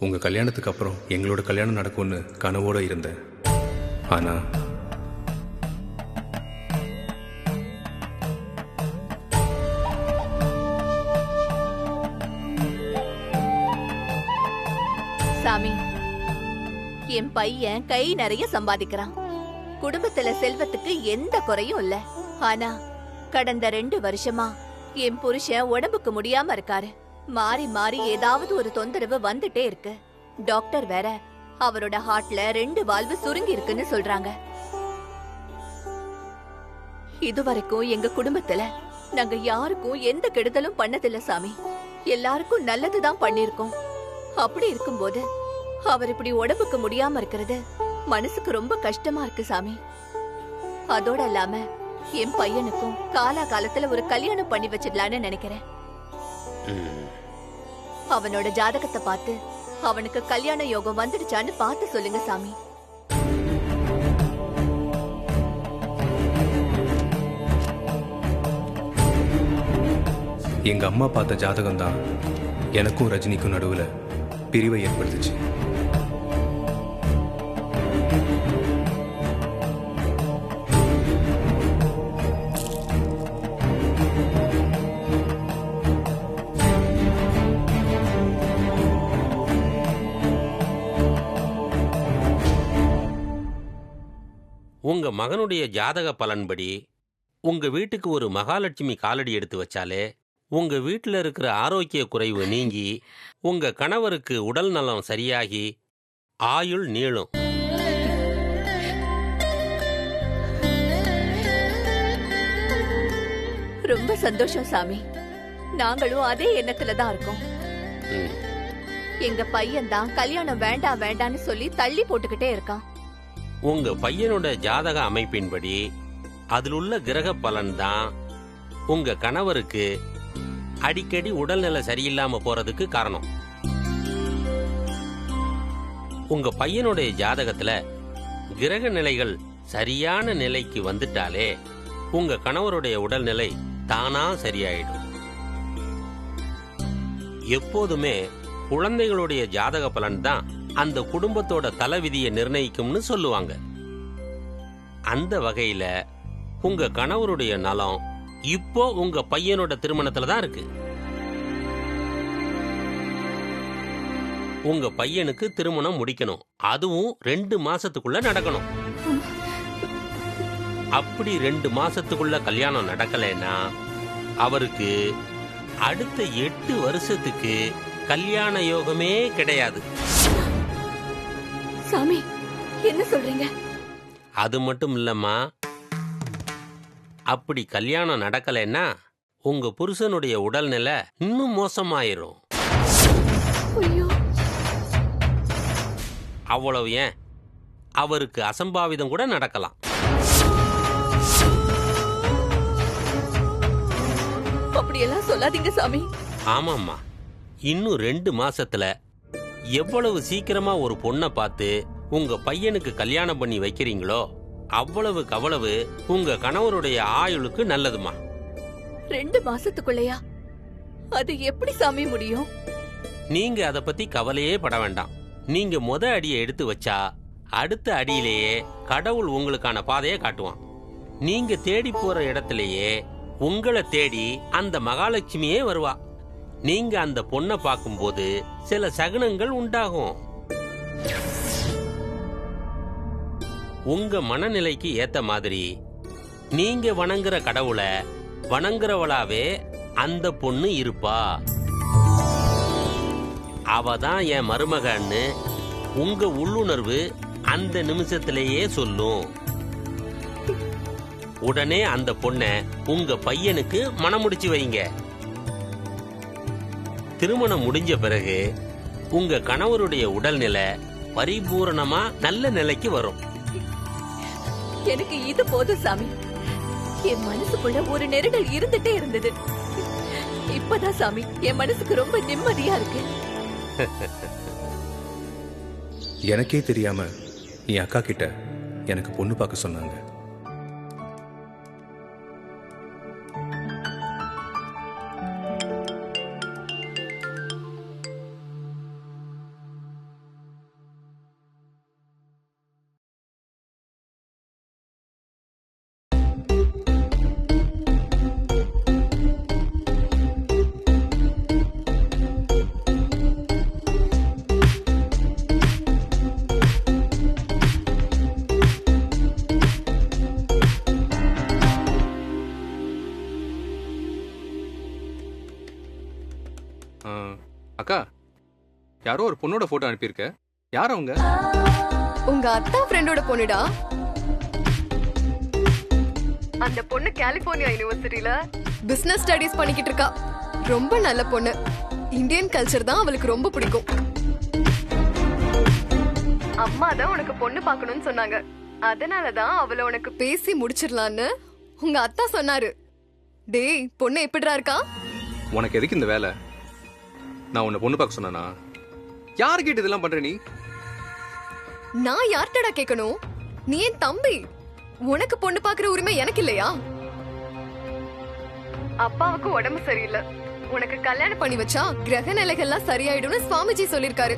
உங்க கல்யாணத்துக்கு அப்புறம் எங்களோட கல்யாணம் நடக்கும்னு கனவோட இருந்தேன். ஆனா சாமி, என் பையன் கை நிறைய சம்பாதிக்கிறான். குடும்பத்துல செல்வத்துக்கு எந்த குறையும் இல்ல. ஆனா கடந்த 2 வருஷமா என் புருஷன் உடம்புக்கு முடியாம இருக்காரு. மாறி மாறி ஏதாவது ஒரு தொந்தரவு வந்துட்டே இருக்கு. டாக்டர் வேற அவரோட ஹார்ட்ல 2 வால்வு சுருங்கி இருக்குன்னு சொல்றாங்க. இதுவரைக்கும் எங்க குடும்பத்துல நாங்க யாருக்கும் எந்த கெடுதலும் பண்ணதில்ல சாமி. எல்லாருக்கும் நல்லதுதான் பண்ணிருக்கோம். அப்படி இருக்கும்போது அவர் இப்படி உடம்புக்கு முடியாம இருக்கிறது மனசுக்கு ரொம்ப கஷ்டமா இருக்கு சாமி. அதோட இல்லாம என் பையனுக்கும் காலத்துல ஒரு கல்யாணம் பண்ணி வச்சிடலான்னு நினைக்கிறேன். அவனோட ஜாதகத்தை பார்த்து அவனுக்கு கல்யாண யோகம் வந்துடுச்சான்னு பார்த்து சொல்லுங்க சாமி. எங்க அம்மா பார்த்த ஜாதகம் தான் எனக்கும் ரஜினிக்கும் நடுவுல பிரிவை ஏற்படுத்துச்சு. உங்க மகனுடைய ஜாதக பலன்படி உங்க வீட்டுக்கு ஒரு மகாலட்சுமி காலடி எடுத்து வச்சாலே உங்க வீட்டில் இருக்கிற ஆரோக்கிய குறைவு நீங்கி உங்க கணவருக்கு உடல் நலம் சரியாகி ஆயுள் நீளும். ரொம்ப சந்தோஷம் சாமி. நாங்களும் அதே எண்ணத்துல தான் இருக்கோம். எங்க பையன் தான் கல்யாணம் வேண்டாம் வேண்டான்னு சொல்லி தள்ளி போட்டுக்கிட்டே இருக்கான். உங்க பையனோட ஜாதக அமைப்பின்படி அதில் உள்ள கிரக பலன் தான் உங்க கணவருக்கு அடிக்கடி உடல்நிலை சரியில்லாம போறதுக்கு காரணம். உங்க பையனுடைய ஜாதகத்துல கிரக நிலைகள் சரியான நிலைக்கு வந்துட்டாலே உங்க கணவருடைய உடல்நிலை தானா சரியாயிடும். எப்போதுமே குழந்தைகளுடைய ஜாதக பலன் தான் அந்த குடும்பத்தோட தலைவிதியை நிர்ணயிக்கும்னு சொல்லுவாங்க. அந்த வகையில உங்க கணவருடைய நலம் இப்போ உங்க பையனோட திருமணத்துல தான் இருக்கு. உங்க பையனுக்கு திருமணம் முடிக்கணும், அதுவும் 2 மாசத்துக்குள்ள நடக்கணும். அப்படி 2 மாசத்துக்குள்ள கல்யாணம் நடக்கலைன்னா அவருக்கு அடுத்த 8 வருஷத்துக்கு கல்யாண யோகமே கிடையாது. சாமி, என்ன சொல்றீங்க? அது மட்டும் இல்லம்மா, அப்படி கல்யாணம் நடக்கலைன்னா உங்க புருஷனுடைய உடல்நிலை இன்னும் மோசமாயிரும். அவ்வளவு ஏன், அவருக்கு அசம்பாவிதம் கூட நடக்கலாம். அப்படியெல்லாம் சொல்லாதீங்க சாமி. ஆமாம்மா, இன்னும் 2 மாசத்துல எவ்வளவு சீக்கிரமா ஒரு பொண்ணை பார்த்து உங்க பையனுக்கு கல்யாணம் பண்ணி வைக்கிறீங்களோ அவ்வளவுக்கு அவ்வளவு உங்க கணவருடைய ஆயுளுக்கு நல்லதுமா. 2 மாசத்துக்குள்ளயா? அது எப்படி சாமி முடியும்? நீங்க அத பத்தி கவலையே பட வேண்டாம். நீங்க முத அடியை எடுத்து வச்சா அடுத்த அடியிலேயே கடவுள் உங்களுக்கான பாதையை காட்டுவான். நீங்க தேடி போற இடத்திலேயே உங்களை தேடி அந்த மகாலட்சுமியே வருவா. நீங்க அந்த பொண்ணை பார்க்கும்போது சில சகுனங்கள் உண்டாகும். உங்க மனநிலைக்கு ஏத்த மாதிரி நீங்க வணங்குற கடவுளை வணங்குறவளாவே அந்த பொண்ணு இருப்பா. அவதான் என் மருமகன்னு உங்க உள்ளுணர்வு அந்த நிமிஷத்திலேயே சொல்லும். உடனே அந்த பொண்ணை உங்க பையனுக்கு மணமுடிச்சு வைங்க. திருமணம் முடிஞ்ச பிறகு உங்க கணவருடைய உடல்நிலை பரிபூரணமா நல்ல நிலைக்கு வரும். எனக்கு இது போதும் சாமி. என் மனசுக்குள்ள ஒரு நெருடல் இருந்துட்டே இருந்தது. இப்பதான் சாமி என் மனசுக்கு ரொம்ப நிம்மதியா இருக்கு. எனக்கே தெரியாம என் அக்கா கிட்ட எனக்கு பொண்ணு பார்க்க சொன்னாங்க. யாரோ ஒரு பொண்ணோட போட்டோ அனுப்பியிருக்க. யார் அவங்க? உங்க அத்தா ஃப்ரெண்டோட பொண்ணுடா. அந்த பொண்ணு கலிபோர்னியா யுனிவர்சிட்டில பிசினஸ் ஸ்டடீஸ் பண்ணிக்கிட்டு இருக்கா. ரொம்ப நல்ல பொண்ணு. இந்தியன் கல்ச்சர் தான் அவளுக்கு ரொம்ப பிடிக்கும். அம்மா தான் உனக்கு பொண்ணு பார்க்கணும்னு சொன்னாங்க. அதனாலதான் அவளை உனக்கு பேசி முடிச்சிடலான்னு உங்க அத்தா சொன்னாரு. டேய், பொண்ணு எப்படிடா இருக்கா? உனக்கு எதுக்கு இந்த வேலை? நான் உன்னை பொண்ணு பார்க்க சொன்னானா? யாரு கேட்டு இதெல்லாம் பண்ற நீ? நான் யார்கிட்டடா கேட்கணும்? நீ என் தம்பி. உனக்கு பொண்ணு பாக்குற உரிமை எனக்கு இல்லையா? அப்பாவுக்கு உடம்பு சரியில்லை. உனக்கு கல்யாணம் பண்ணி வச்சா கிரக நிலைகள்லாம் சரியாயிடும்னு சுவாமிஜி சொல்லிருக்காரு.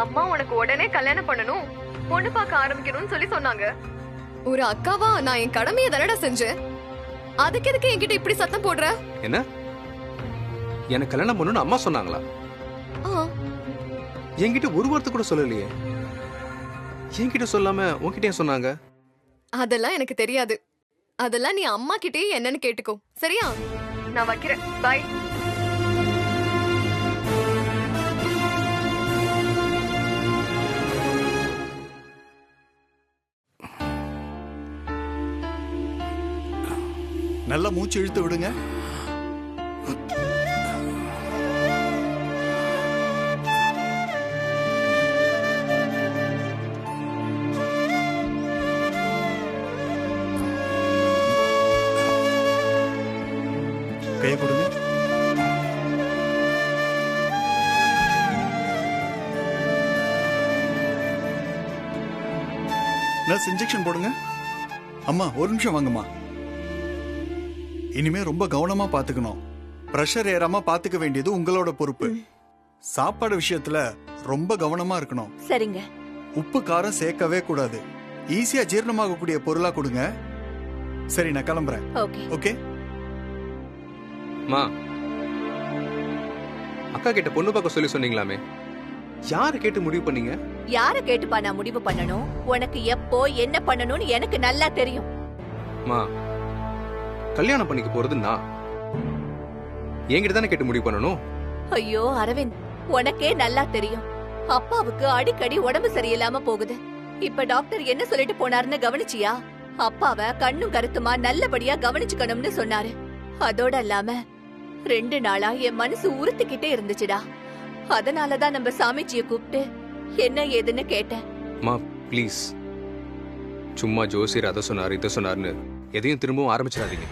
அம்மா உனக்கு உடனே கல்யாணம் பண்ணணும், பொண்ணு பார்க்க ஆரம்பிக்கணும்னு சொல்லி சொன்னாங்க. ஒரு அக்காவா நான் என் கடமையை தானடா செஞ்சேன். அதுக்கு எதுக்கு என்கிட்ட இப்படி சத்தம் போடுற? என்ன? எனக்கு கல்யாணம் பண்ணணும்னு அம்மா சொன்னாங்களா? என்கிட்ட ஒரு வார்த்தை கூட சொல்லலையே. என்கிட்ட சொல்லாம உன்கிட்ட ஏன் சொன்னாங்க? அதெல்லாம் எனக்கு தெரியாது. அதெல்லாம் நீ அம்மா கிட்டே என்னன்னு கேட்டுக்கோ, சரியா? நான் வைக்கிறேன். பை. நல்லா மூச்சு இழுத்து விடுங்க. கையை கொடுங்க. நர்ஸ், இன்ஜெக்ஷன் போடுங்க. அம்மா ஒரு நிமிஷம் வாங்கம்மா. இனிமே ரொம்ப கவனமா பாத்துக்கணும். பிரஷர் ஏறாம பாத்துக்க வேண்டியது உங்களோட பொறுப்பு. சாப்பாடு விஷயத்துல ரொம்ப கவனமா இருக்கணும். சரிங்க. உப்பு காரம் சேர்க்கவே கூடாது. ஈஸியா ஜீரணமாகக்கூடிய பொருளா கொடுங்க. சரி, நான் கிளம்புறேன். ஓகே. ஓகே. மா, அக்கா கிட்ட பொண்ணு பார்க்க சொல்லி சொன்னீங்களாமே, யாரு கேட்டு முடிவு பண்ணீங்க? யார கேட்டுப்பா நான் முடிவு பண்ணணும்? உனக்கு எப்போ என்ன பண்ணணும்னு எனக்கு நல்லா தெரியும். மா, கல்யாணம் பண்ணிக்க போறது நான். என்கிட்ட தானே கேட்டு முடிவு பண்ணணும். ஐயோ அரவிந்த், உனக்கே நல்லா தெரியும். அப்பாவுக்கு அடிக்கடி உடம்பு சரியில்லாம போகுது. இப்ப டாக்டர் என்ன சொல்லிட்டு போனாருன்னு கவனிச்சியா? அப்பாவை கண்ணும் கருத்துமா நல்லபடியா கவனிச்சுக்கணும்னு சொன்னாரு. அதோட இல்லாம 2 நாளா என் மனசு உறுத்திக்கிட்டே இருந்துச்சுடா. அதனாலதான் நம்ம சாமிஜிய கூப்பிட்டு என்ன ஏதுன்னு கேட்டேன். மா ப்ளீஸ், சும்மா ஜோசியர் அதை சொன்னாரு இதை சொன்னாருன்னு எதையும் திரும்பவும் ஆரம்பிச்சிடாதீங்க.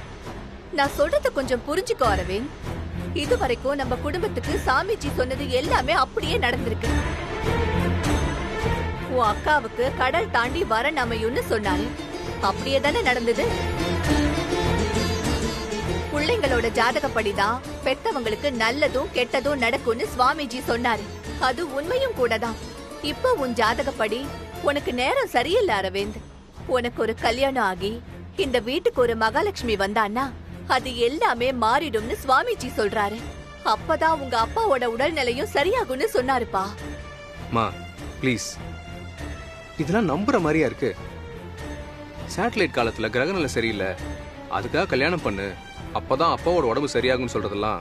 நான் சொல்றத கொஞ்சம் புரிஞ்சுக்கோ அரவிந்த். இது வரைக்கும் நம்ம குடும்பத்துக்கு சாமிஜி சொன்னது எல்லாமே அப்படியே நடந்திருக்கு. உன் அக்காவுக்கு கடல் தாண்டி வரன் அமையும்னு சொன்னாரு. அப்படியே தானே நடந்தது. பிள்ளைங்களோட ஜாதகப்படிதான் பெத்தவங்களுக்கு நல்லதும் கெட்டதும் நடக்கும்னு சுவாமிஜி சொன்னாரு. அது உண்மையும் கூடதான். இப்ப உன் ஜாதகப்படி உனக்கு நேரம் சரியில்லை அரவிந்த். உனக்கு ஒரு கல்யாணம் ஆகி இந்த வீட்டுக்கு ஒரு மகாலட்சுமி வந்தான்னா அது எல்லாமே மாறிடும்னு சுவாமிஜி சொல்றாரு. அப்பதான் உங்க அப்பாவோட உடல்நிலையும் சரியாகும்னு சொன்னாருப்பா. மா ப்ளீஸ், இதெல்லாம் நம்புற மாதிரியா இருக்கு? சேட்டலைட் காலத்துல கிரகநிலை சரியில்லை, அதுக்காக கல்யாணம் பண்ணு, அப்பதான் அப்பாவோட உடம்பு சரியாகும்னு சொல்றதெல்லாம்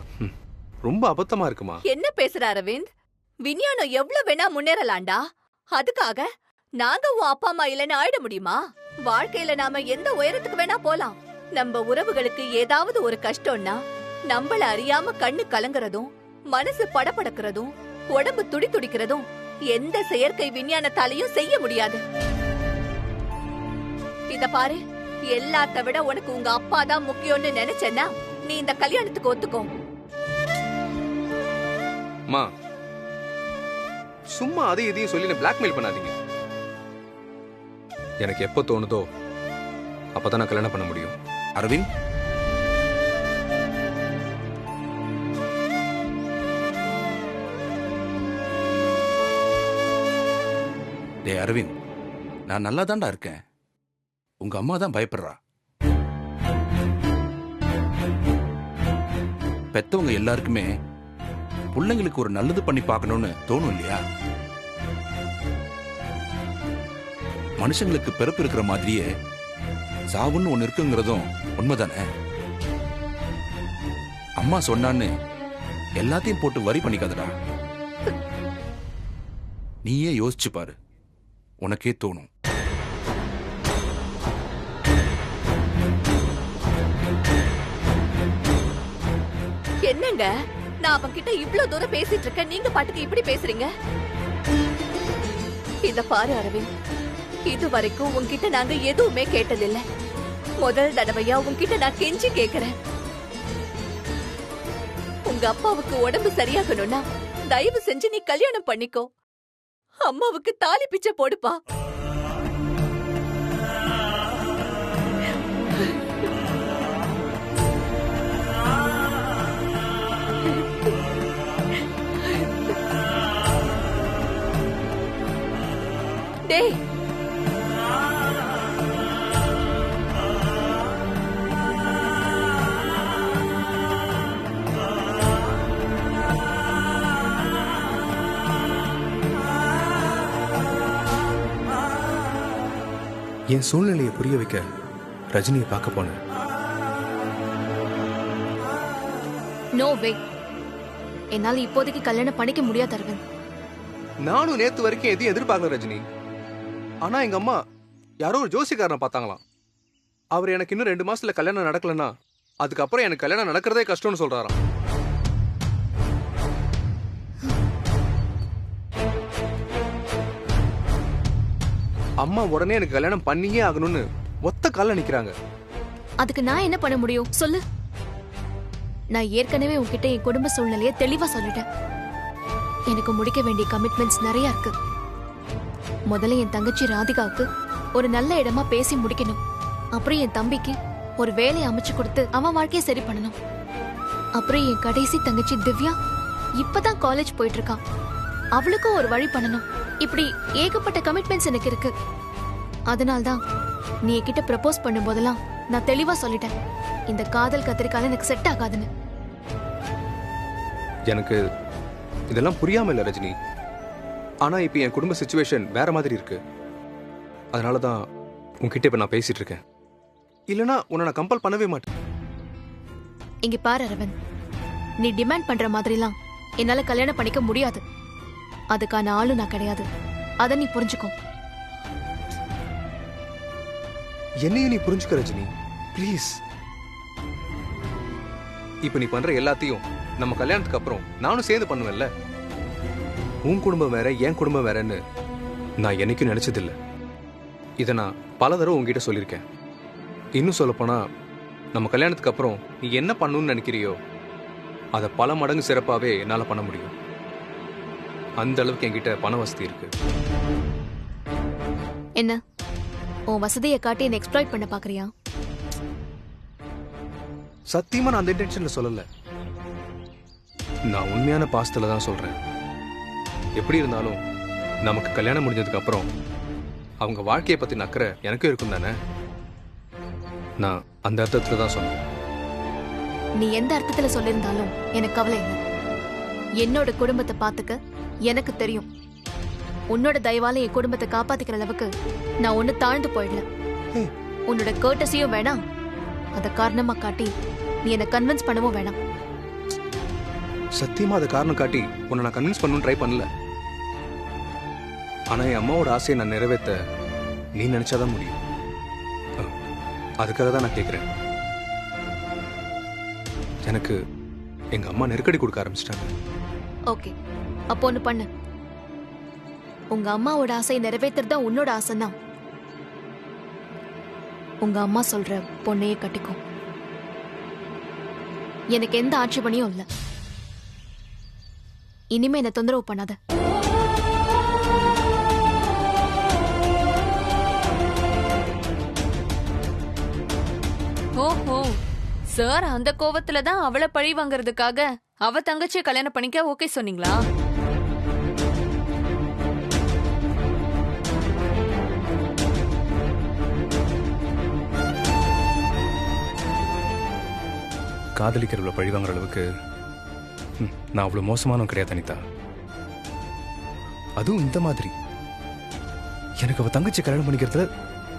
ரொம்ப அபத்தமா இருக்குமா? என்ன பேசுற அரவிந்த்? விஞ்ஞானம் எவ்வளவு வேணா முன்னேறலாண்டா. அதுக்காக நாங்க உன் அப்பா அம்மா இல்லைன்னு ஆயிட முடியுமா? வாழ்க்கையில நாம எந்த உயரத்துக்கு வேணா போலாம். நம்ம உறவுகளுக்கு ஏதாவது ஒரு கஷ்டம்னா நம்மள அறியாம கண்ணு கலங்குறதும் மனசு படபடக்கிறதும் உடம்பு துடி துடிக்கிறதும் எந்த செயற்கை விஞ்ஞானத்தாலையும் செய்ய முடியாது. இத பாரு, எல்லாத்த விட உனக்கு உங்க அப்பா தான் முக்கியம்னு நினைச்சேன்னா நீ இந்த கல்யாணத்துக்கு ஒத்துக்கோ. மா, சும்மா அதையும் இதையும் சொல்லி பிளாக்மெயில் பண்ணாதீங்க. எனக்கு எப்ப தோணுதோ அப்பதான் நான் கல்யாணம் பண்ண முடியும். அரவிந்த், டே அரவிந்த், நான் நல்லா தான்டா இருக்கேன். உங்க அம்மா தான் பயப்படுறா. பெத்தவங்க எல்லாருக்குமே பிள்ளைங்களுக்கு ஒரு நல்லது பண்ணி பார்க்கணும்னு தோணும் இல்லையா? மனுஷங்களுக்கு பிறப்பு இருக்கிற மாதிரியே சாவுன்னு ஒண்ணு இருக்குங்கிறதும் உண்மைதானே? அம்மா சொன்னான்னு எல்லாத்தையும் போட்டு வரி பண்ணிக்காதடா. நீயே யோசிச்சு பாரு, உனக்கே தோணும். என்னங்க, நான் அவன்கிட்ட இவ்ளோ தூரம் பேசிட்டு இருக்கேன், நீங்க பாட்டுக்கு இப்படி பேசுறீங்க? இத பாரு அரவிந்த், இது வரைக்கும் உன்கிட்ட நாங்க எதுவுமே கேட்டதில்ல. முதல் தடவையா உன்கிட்ட நான் கெஞ்சி கேக்குறேன். உங்க அப்பாவுக்கு உடம்பு சரியாகணும்னா தயவு செஞ்சு நீ கல்யாணம் பண்ணிக்கோ. அம்மாவுக்கு தாலி பிச்சை போடுப்பா. டேய், என் சூழ்நிலையை புரிய வைக்க ரஜினியை பார்க்க போனேன். நோ வே, என்னால இப்போதைக்கு கல்யாணம் பண்ணிக்க முடியாது அரவிந்த். நானும் நேத்து வரைக்கும் எதையும் எதிர்பார்க்கல ரஜினி. ஆனா எங்க அம்மா யாரோ ஒரு ஜோசிக்காரனை பார்த்தாங்களாம். அவர் எனக்கு இன்னும் 2 மாசத்துல கல்யாணம் நடக்கலன்னா அதுக்கப்புறம் எனக்கு கல்யாணம் நடக்கிறதே கஷ்டம்னு சொல்றாராம். அம்மா உடனே எனக்கு கல்யாணம் பண்ணியே ஆகணும்னு ஒத்த கால்ல நிக்கிறாங்க. அதுக்கு நான் என்ன பண்ண முடியும் சொல்லு? நான் ஏற்கனவே உன்கிட்ட என் குடும்ப சூழ்நிலையை தெளிவா சொல்லிட்டேன். எனக்கு முடிக்க வேண்டிய கமிட்மெண்ட்ஸ் நிறைய இருக்கு. முதல்ல என் தங்கச்சி ராதிகாவுக்கு ஒரு நல்ல இடமா பேசி முடிக்கணும். அப்புறம் என் தம்பிக்கு ஒரு வேலையை அமைச்சு கொடுத்து அவன் வாழ்க்கையை சரி பண்ணணும். அப்புறம் என் கடைசி தங்கச்சி திவ்யா இப்பதான் காலேஜ் போயிட்டு இருக்கான், அவளுக்கும் ஒரு வழி பண்ணணும். இப்படி ஏகப்பட்ட கமிட்மெண்ட்ஸ் எனக்கு இருக்கு. அதனால்தான் நீ என்கிட்ட ப்ரப்போஸ் பண்ணும் போதெல்லாம் நான் தெளிவா சொல்லிட்டேன், இந்த காதல் கத்திரிக்கால எனக்கு செட் ஆகாதுன்னு. எனக்கு இதெல்லாம் புரியாம இல்ல ரஜினி. ஆனா இப்ப என் குடும்ப சிச்சுவேஷன் வேற மாதிரி இருக்கு. அதனாலதான் உன்கிட்ட இப்ப நான் பேசிட்டு இருக்கேன். இல்லனா உன்னை நான் கம்பல் பண்ணவே மாட்டேன். இங்க பாரு அரவிந்த், நீ டிமாண்ட் பண்ற மாதிரிலாம் என்னால கல்யாணம் பண்ணிக்க முடியாது. அதுக்கான ஆளு நான் கிடையாது, அத நீ புரிஞ்சுக்கோ. என்னையும் நீ புரிஞ்சுக்க ரஜினி, ப்ளீஸ். இப்ப நீ பண்ற எல்லாத்தையும் நம்ம கல்யாணத்துக்கு அப்புறம் நானும் சேர்ந்து பண்ணுவேன்ல. உன் குடும்பம் வேற என் குடும்பம் வேறன்னு நான் என்னைக்கும் நினைச்சதில்ல. இதை நான் பல தடவை உங்ககிட்ட சொல்லியிருக்கேன். இன்னும் சொல்லப்போனா நம்ம கல்யாணத்துக்கு அப்புறம் நீ என்ன பண்ணணும்னு நினைக்கிறியோ அதை பல மடங்கு சிறப்பாவே என்னால பண்ண முடியும். அந்த அளவுக்கு என்கிட்ட பண வசதி இருக்கு. என்ன உன் வசதியை காட்டி என்ன எக்ஸ்ப்ளாய்ட் பண்ண பாக்குறியா? சத்தியமா நான் அந்த இன்டென்ஷன்ல சொல்லல. நான் உண்மையான பாசத்துல தான் சொல்றேன். எப்படி இருந்தாலும் நமக்கு கல்யாணம் முடிஞ்சதுக்கு அப்புறம் அவங்க வாழ்க்கையை பத்தி நக்கற எனக்கும் இருக்கும் தானே. நான் அந்த அர்த்தத்துல தான் சொன்னேன். நீ எந்த அர்த்தத்துல சொல்லிருந்தாலும் எனக்கு கவலை இல்லை. என்னோட குடும்பத்தை பாத்துக்க எனக்கு தெரியும். உன்னோட தயவால என் குடும்பத்தை காப்பாத்திக்கிற அளவுக்கு நான் ஒண்ணு தாழ்ந்து போயிடல. உன்னோட கர்ட்டசியும் வேணாம், அத காரணமா காட்டி நீ என்ன கன்வின்ஸ் பண்ணவும் வேணாம். சத்தியமா அதை காரணம் காட்டி உன்னை நான் கன்வின்ஸ் பண்ணணும்னு ட்ரை பண்ணல. ஆனா என் அம்மாவோட ஆசையை நான் நிறைவேற்ற நீ நினைச்சாதான் முடியும். அதுக்காக தான் நான் கேட்கிறேன். எனக்கு எங்க அம்மா நெருக்கடி கொடுக்க ஆரம்பிச்சிட்டாங்க. ஓகே, அப்போ ஒண்ணு பண்ணு. உங்க அம்மாவோட ஆசையை நிறைவேற்றுறதா உன்னோட ஆசைன்னா உங்க அம்மா சொல்ற பொண்ணையே கட்டிக்கும். எனக்கு எந்த ஆட்சேபனையும் இல்ல. இனிமே என்ன தொந்தரவு பண்ணாத. ஓஹோ, சார் அந்த கோவத்துல தான் அவளை பழி வாங்குறதுக்காக அவ தங்கச்சியை கல்யாணம் பண்ணிக்க ஓகே சொன்னீங்களா? காதலிக்கிறவள பழி வாங்குற அளவுக்கு நான் அவ்வளவு மோசமானவன் கிடையாது அனிதா. அதுவும் இந்த மாதிரி எனக்கு அவ தங்கச்சி கல்யாணம் பண்ணிக்கிறதுல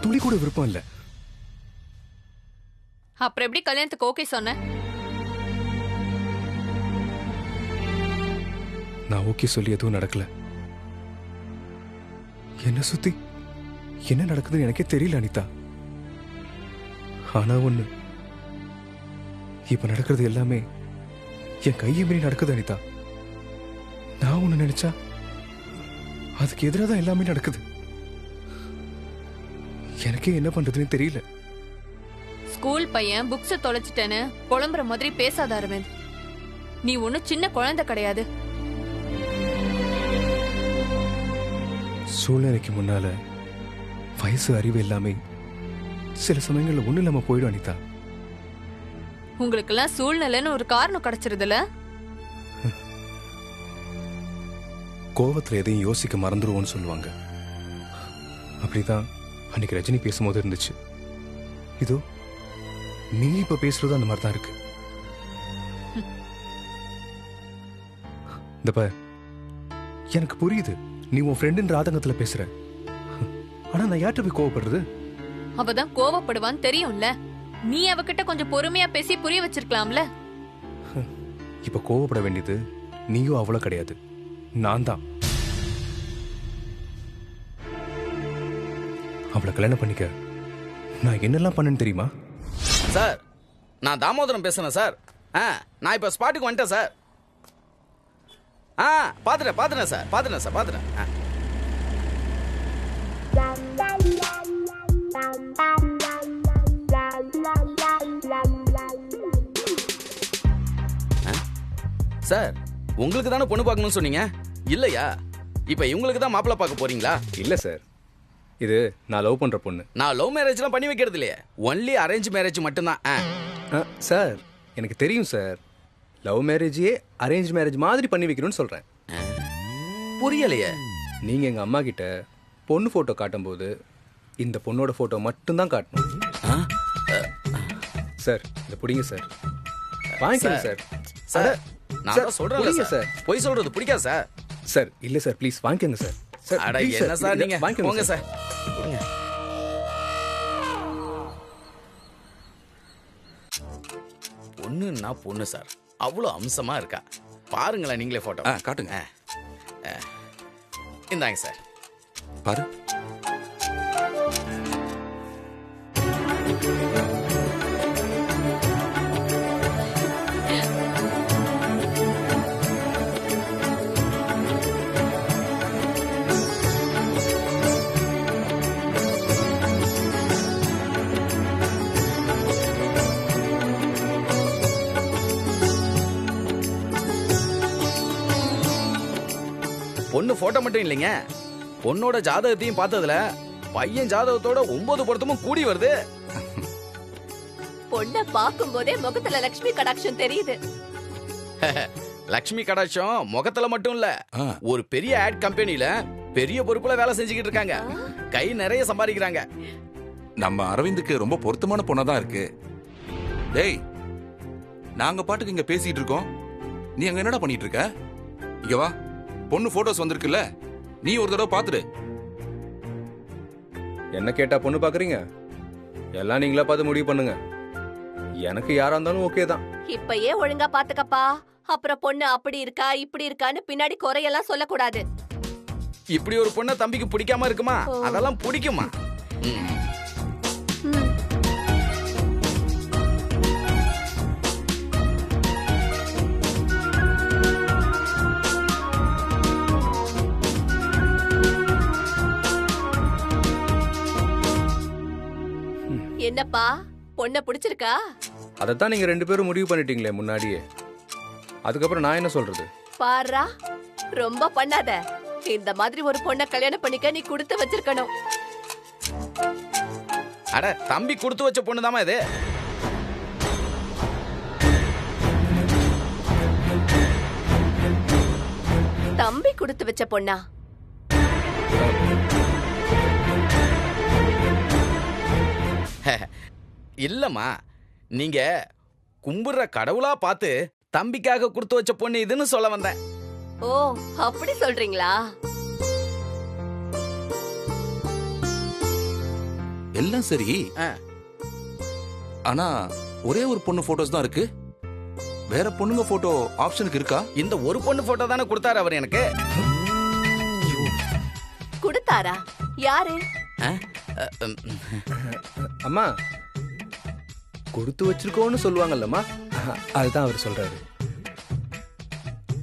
துளி கூட விருப்பம் இல்லை. அப்புறம் எப்படி கல்யாணத்துக்கு ஓகே சொன்ன? நான் ஓகே சொல்லி எதுவும் நடக்கல. என்ன சுத்தி என்ன நடக்குதுன்னு எனக்கே தெரியல அனிதா. ஆனா ஒண்ணு, இப்ப நடக்கிறது எல்லாமே என் கையை மீறி நடக்குது அனிதா. நான் ஒண்ணு நினைச்சா அதுக்கு எதிராக தான் எல்லாமே நடக்குது. எனக்கே என்ன பண்றதுன்னு தெரியல. ஸ்கூல் பையன் புக்ஸ தொலைச்சிட்டேன்னு புலம்புற மாதிரி பேசாத அரவிந்த். நீ ஒன்னும் சின்ன குழந்தை கிடையாது. சூழ்நிலைக்கு முன்னால வயசு அறிவு எல்லாமே சில சமயங்கள்ல ஒண்ணு இல்லாம போயிடும் அனிதா. உங்களுக்கெல்லாம் சூழ்நிலைன்னு ஒரு காரணம் கிடைச்சிருதுல. கோவத்துல எதையும் யோசிக்க மறந்துடுவோம்னு சொல்லுவாங்க. அப்படிதான் அன்னைக்கு ரஜினி பேசும்போது இருந்துச்சு. இதோ நீ இப்ப பேசுறது அந்த மாதிரிதான் இருக்கு. இந்த பார், எனக்கு புரியுது நீ உன் ஃப்ரெண்டுன்ற ஆதங்கத்துல பேசுற. ஆனா நான் யார்கிட்ட போய் கோவப்படுறது? அவதான் கோவப்படுவான்னு தெரியும்ல. நீ அவகிட்ட கொஞ்சம் பொறுமையா பேசி புரிய வச்சிருக்கலாம்ல. இப்ப கோவப்பட வேண்டியது நீயும் அவ்வளவு கிடையாது, நான் தான். அவளை கல்யாணம் பண்ணிக்க நான் என்னெல்லாம் பண்ணேன்னு தெரியுமா? சார், நான் தாமோதரம் பேசுறேன் சார். நான் இப்ப ஸ்பாட்டுக்கு வந்துட்டேன் சார். பாத்துட்டேன் சார், பாத்துட்டேன். சார், உங்களுக்கு தானே பொண்ணு பார்க்கணும்னு சொன்னீங்க இல்லையா? இப்ப இவங்களுக்கு தான் மாப்பிள்ளை பார்க்க போறீங்களா? இல்ல சார், இது நான் லவ் பண்ற பொண்ணு. நான் லவ் மேரேஜ்லாம் பண்ணி வைக்கிறது இல்லையே, ஒன்லி அரேஞ்ச் மேரேஜ் மட்டும்தான். சார், எனக்கு தெரியும் சார். லவ் மேரேஜே அரேஞ்ச் மேரேஜ் மாதிரி பண்ணி வைக்கணும்னு சொல்றேன். புரியலையே. நீங்க எங்க அம்மா கிட்ட பொண்ணு போட்டோ காட்டும்போது இந்த பொண்ணோட போட்டோ மட்டும்தான் காட்டணும். சார், இதை பிடிங்க சார். வாங்கிக்கணும் சார். சார், நான் தான் சொல்றேன் சார். சார், பொய் சொல்றது பிடிக்காது சார். சார், இல்ல சார், ப்ளீஸ் வாங்கிக்கங்க சார். சார், அட please என்ன சார் நீங்க வாங்கிக்கங்க போங்க சார். பொண்ணுன்னா பொண்ணு சார், அவ்வளோ அம்சமா இருக்கா. பாருங்களேன் நீங்களே போட்டோ. காட்டுங்க. இந்தாங்க சார், பாரு. பொண்ணு போட்டோ மட்டும் இல்லைங்க, பொண்ணோட ஜாதகத்தையும் பார்த்ததுல பையன் ஜாதகத்தோட 9 பொருத்தமும் கூடி வருது. பொண்ண பாக்கும் போதே முகத்துல லட்சுமி கடாட்சம் தெரியுது. லக்ஷ்மி கடாட்சம் முகத்துல மட்டும் இல்ல, ஒரு பெரிய ஆட் கம்பெனில பெரிய பொறுப்புல வேலை செஞ்சுக்கிட்டு இருக்காங்க. கை நிறைய சம்பாதிக்கிறாங்க. நம்ம அரவிந்துக்கு ரொம்ப பொருத்தமான பொண்ணாதான் இருக்கு. டேய், நாங்க பாட்டுக்கு இங்க பேசிட்டு இருக்கோம், நீ அங்க என்னடா பண்ணிட்டு இருக்க? இங்க வா, பொண்ணு போட்டோஸ் வந்திருக்குல்ல, நீ ஒரு தடவை பாத்துடு. என்ன கேட்டா பொண்ணு பாக்குறீங்க? எல்லாம் நீங்களா பார்த்து முடிவு பண்ணுங்க. எனக்கு யாரா இருந்தாலும் ஓகே தான். இப்பயே ஒழுங்கா பாத்துக்கப்பா. அப்புறம் பொண்ணு அப்படி இருக்கா இப்படி இருக்கான்னு பின்னாடி குறையெல்லாம் சொல்லக்கூடாது. இப்படி ஒரு பொண்ணை தம்பிக்கு பிடிக்காம இருக்குமா? அதெல்லாம் பிடிக்குமா? என்னப்பா, பொண்ண பிடிச்சிருக்கா? அதைத்தான் நீங்க 2 பேரும் முடிவு பண்ணிட்டீங்களே முன்னாடியே. அதுக்கப்புறம் நான் என்ன சொல்றது? பாரா, ரொம்ப பண்ணாத. இந்த மாதிரி ஒரு பொண்ண கல்யாணம் பண்ணிக்க நீ கொடுத்து வச்சிருக்கணும். அட, தம்பி கொடுத்து வச்ச பொண்ணுதாமா இது. தம்பி கொடுத்து வச்ச பொண்ணா? இல்லம்மா, நீங்க கும்பிடுற கடவுளா பார்த்து தம்பிக்காக கொடுத்து வச்ச பொண்ணு இதுன்னு சொல்ல வந்தேன். ஓ, அப்படி சொல்றீங்களா? எல்லாம் சரி, ஆனா ஒரே ஒரு பொண்ணு போட்டோஸ் தான் இருக்கு. வேற பொண்ணுங்க போட்டோ ஆப்ஷனுக்கு இருக்கா? இந்த ஒரு பொண்ணு போட்டோ தானே கொடுத்தாரு அவர் எனக்கு. கொடுத்தாரா? யாரு? அம்மா கொடுத்து வச்சிருக்கோன்னு சொல்லுவாங்கல்லம்மா, அதுதான் அவர் சொல்றாரு.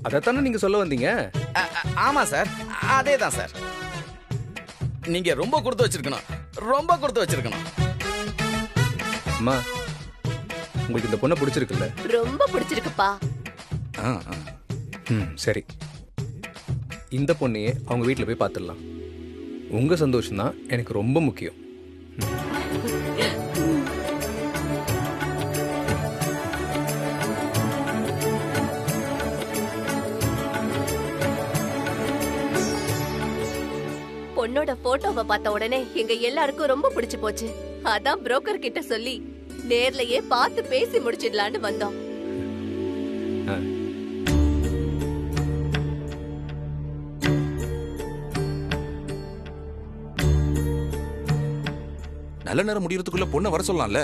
அதைத்தானே நீங்க சொல்ல வந்தீங்க? ஆமா சார், அதே தான் சார். நீங்க ரொம்ப கொடுத்து வச்சிருக்கணும், ரொம்ப கொடுத்து வச்சிருக்கணும். அம்மா உங்களுக்கு இந்த பொண்ணை பிடிச்சிருக்குல்ல? ரொம்ப பிடிச்சிருக்குப்பா. சரி, இந்த பொண்ணையே அவங்க வீட்டில் போய் பார்த்துடலாம். உங்க சந்தோஷம் தான் எனக்கு ரொம்ப முக்கியம். பொண்ணோட போட்டோவை பார்த்த உடனே எங்க எல்லாருக்கும் ரொம்ப பிடிச்சு போச்சு. அதான் புரோக்கர் கிட்ட சொல்லி நேர்லயே பார்த்து பேசி முடிச்சிடலான்னு வந்தோம். நல்ல நேரம் முடியறதுக்குள்ள பொண்ணை வர சொல்லலாம்ல?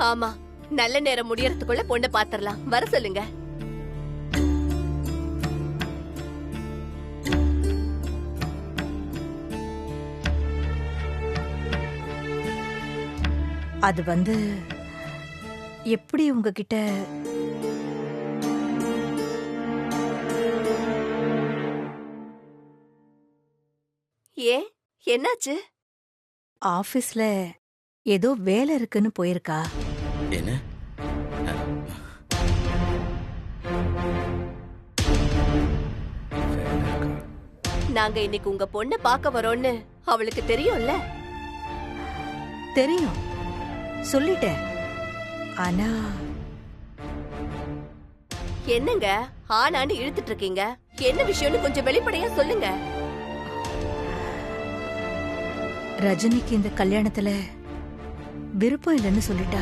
ஆமா, நல்ல நேரம் முடியறதுக்குள்ள பொண்ணை பாத்திரலாம். வர சொல்லுங்க. அது எப்படி உங்ககிட்ட ஏன், என்னாச்சு? ஆபீஸ்ல ஏதோ வேலை இருக்குன்னு போயிருக்கா. என்ன? நாங்க இன்னைக்கு உங்க பொண்ணை பார்க்க வரோம்னு அவளுக்கு தெரியும்ல? தெரியும், சொல்லிட்டேன். ஆனா என்னங்க ஆனான்னு இழுத்துட்டு இருக்கீங்க? என்ன விஷயம்னு கொஞ்சம் வெளிப்படையா சொல்லுங்க. ரஜினிக்கு இந்த கல்யாணத்துல விருப்பம் இல்லைன்னு சொல்லிட்டா.